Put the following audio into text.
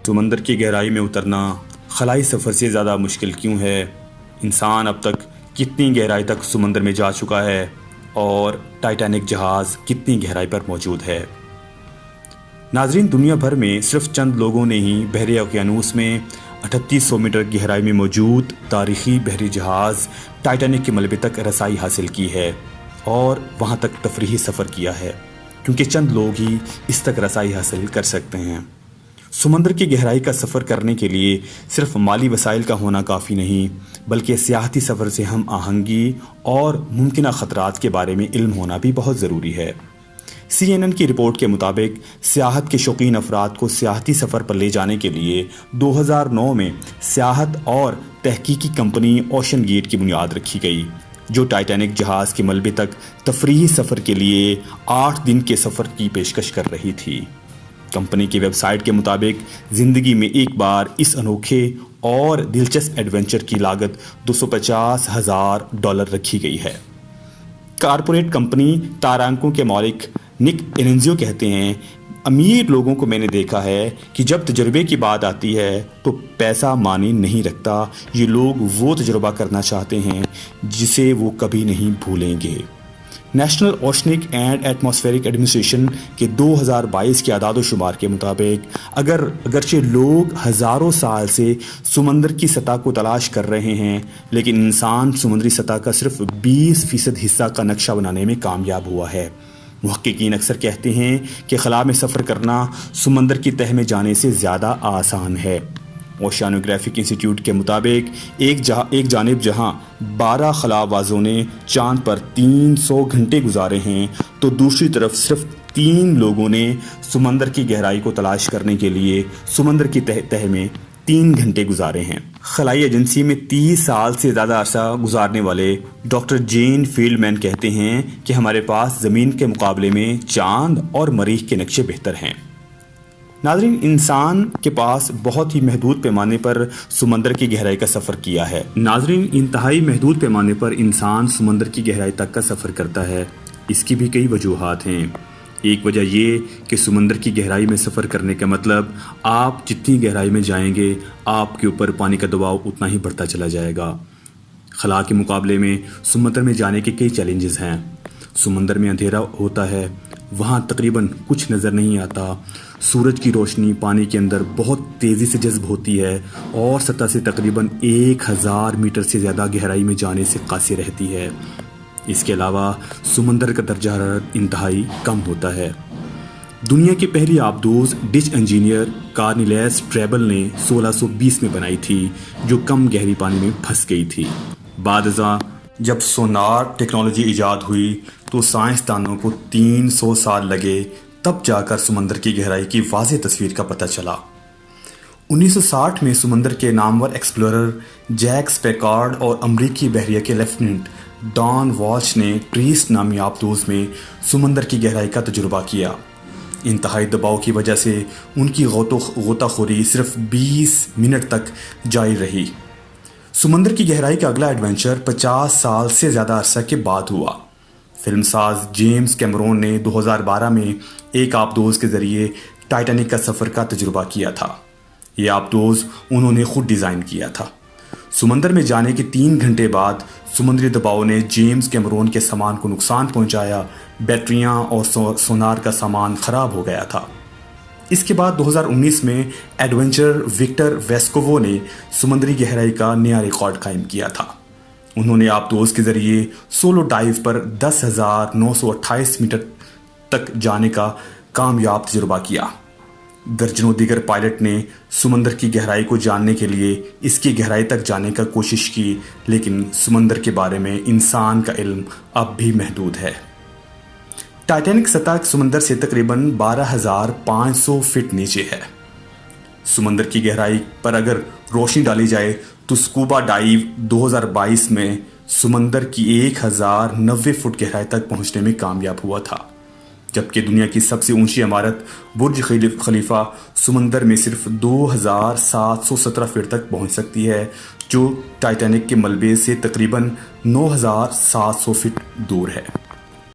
سمندر کی گہرائی میں اترنا خلائی سفر سے زیادہ مشکل کیوں ہے؟ انسان اب تک کتنی گہرائی تک سمندر میں جا چکا ہے اور ٹائٹینک جہاز کتنی گہرائی پر موجود ہے؟ ناظرین، دنیا بھر میں صرف چند لوگوں نے ہی بحر اوقیانوس میں 3800 میٹر گہرائی میں موجود تاریخی بحری جہاز ٹائٹینک کے ملبے تک رسائی حاصل کی ہے اور وہاں تک تفریحی سفر کیا ہے، کیونکہ چند لوگ ہی اس تک رسائی حاصل کر سکتے ہیں۔ سمندر کی گہرائی کا سفر کرنے کے لیے صرف مالی وسائل کا ہونا کافی نہیں، بلکہ سیاحتی سفر سے ہم آہنگی اور ممکنہ خطرات کے بارے میں علم ہونا بھی بہت ضروری ہے۔ CNN کی رپورٹ کے مطابق سیاحت کے شوقین افراد کو سیاحتی سفر پر لے جانے کے لیے 2009 میں سیاحت اور تحقیقی کمپنی اوشن گیٹ کی بنیاد رکھی گئی، جو ٹائٹینک جہاز کے ملبے تک تفریحی سفر کے لیے 8 دن کے سفر کی پیشکش کر رہی تھی۔ کمپنی کی ویب سائٹ کے مطابق زندگی میں ایک بار اس انوکھے اور دلچسپ ایڈونچر کی لاگت $250,000 رکھی گئی ہے۔ کارپوریٹ کمپنی تارانکو کے مالک نک ایننزیو کہتے ہیں، امیر لوگوں کو میں نے دیکھا ہے کہ جب تجربے کی بات آتی ہے تو پیسہ معنی نہیں رکھتا، یہ لوگ وہ تجربہ کرنا چاہتے ہیں جسے وہ کبھی نہیں بھولیں گے۔ نیشنل اوشنک اینڈ ایٹماسفیرک ایڈمنسٹریشن کے 2022 کے اعداد و شمار کے مطابق اگرچہ لوگ ہزاروں سال سے سمندر کی سطح کو تلاش کر رہے ہیں، لیکن انسان سمندری سطح کا صرف 20% حصہ کا نقشہ بنانے میں کامیاب ہوا ہے۔ محققین اکثر کہتے ہیں کہ خلا میں سفر کرنا سمندر کی تہہ میں جانے سے زیادہ آسان ہے۔ اوشانوگرافک انسٹی ٹیوٹ کے مطابق ایک جانب جہاں 12 خلابازوں نے چاند پر 300 گھنٹے گزارے ہیں، تو دوسری طرف صرف 3 لوگوں نے سمندر کی گہرائی کو تلاش کرنے کے لیے سمندر کی تہہ میں 3 گھنٹے گزارے ہیں۔ خلائی ایجنسی میں 30 سال سے زیادہ عرصہ گزارنے والے ڈاکٹر جین فیلڈ مین کہتے ہیں کہ ہمارے پاس زمین کے مقابلے میں چاند اور مریخ کے نقشے بہتر ہیں۔ ناظرین، انسان کے پاس بہت ہی محدود پیمانے پر سمندر کی گہرائی کا سفر کیا ہے۔ انتہائی محدود پیمانے پر انسان سمندر کی گہرائی تک کا سفر کرتا ہے۔ اس کی بھی کئی وجوہات ہیں۔ ایک وجہ یہ کہ سمندر کی گہرائی میں سفر کرنے کا مطلب آپ جتنی گہرائی میں جائیں گے، آپ کے اوپر پانی کا دباؤ اتنا ہی بڑھتا چلا جائے گا۔ خلا کے مقابلے میں سمندر میں جانے کے کئی چیلنجز ہیں۔ سمندر میں اندھیرا ہوتا ہے، وہاں تقریباً کچھ نظر نہیں آتا، سورج کی روشنی پانی کے اندر بہت تیزی سے جذب ہوتی ہے اور سطح سے تقریباً 1000 میٹر سے زیادہ گہرائی میں جانے سے قاصر رہتی ہے۔ اس کے علاوہ سمندر کا درجہ حرارت انتہائی کم ہوتا ہے۔ دنیا کی پہلی آبدوز ڈچ انجینئر کارنیلیس ٹریبل نے 1620 میں بنائی تھی، جو کم گہری پانی میں پھنس گئی تھی۔ بعد ازاں جب سونار ٹیکنالوجی ایجاد ہوئی تو سائنسدانوں کو 300 سال لگے، تب جا کر سمندر کی گہرائی کی واضح تصویر کا پتہ چلا۔ 1960 میں سمندر کے نامور ایکسپلورر جیک سپیکارڈ اور امریکی بحریہ کے لیفٹیننٹ ڈان والش نے ٹریسٹ نامی آبدوز میں سمندر کی گہرائی کا تجربہ کیا۔ انتہائی دباؤ کی وجہ سے ان کی غوطہ خوری صرف 20 منٹ تک جاری رہی۔ سمندر کی گہرائی کا اگلا ایڈونچر 50 سال سے زیادہ عرصہ کے بعد ہوا۔ فلم ساز جیمز کیمرون نے 2012 میں ایک آبدوز کے ذریعے ٹائٹینک کا سفر کا تجربہ کیا تھا۔ یہ آبدوز انہوں نے خود ڈیزائن کیا تھا۔ سمندر میں جانے کے 3 گھنٹے بعد سمندری دباؤ نے جیمز کیمرون کے سامان کو نقصان پہنچایا، بیٹریاں اور سونار کا سامان خراب ہو گیا تھا۔ اس کے بعد 2019 میں ایڈونچر وکٹر ویسکوو نے سمندری گہرائی کا نیا ریکارڈ قائم کیا تھا۔ انہوں نے آبدوز کے ذریعے سولو ڈائیو پر 10,928 میٹر تک جانے کا کامیاب تجربہ کیا۔ درجنوں دیگر پائلٹ نے سمندر کی گہرائی کو جاننے کے لیے اس کی گہرائی تک جانے کا کوشش کی، لیکن سمندر کے بارے میں انسان کا علم اب بھی محدود ہے۔ ٹائٹینک سطح سمندر سے تقریباً 12,500 فٹ نیچے ہے۔ سمندر کی گہرائی پر اگر روشنی ڈالی جائے تو سکوبا ڈائیو 2022 میں سمندر کی 1090 فٹ گہرائی تک پہنچنے میں کامیاب ہوا تھا، جبکہ دنیا کی سب سے اونچی عمارت برج خلیفہ سمندر میں صرف 2717 فٹ تک پہنچ سکتی ہے، جو ٹائٹینک کے ملبے سے تقریباً 9700 فٹ دور ہے۔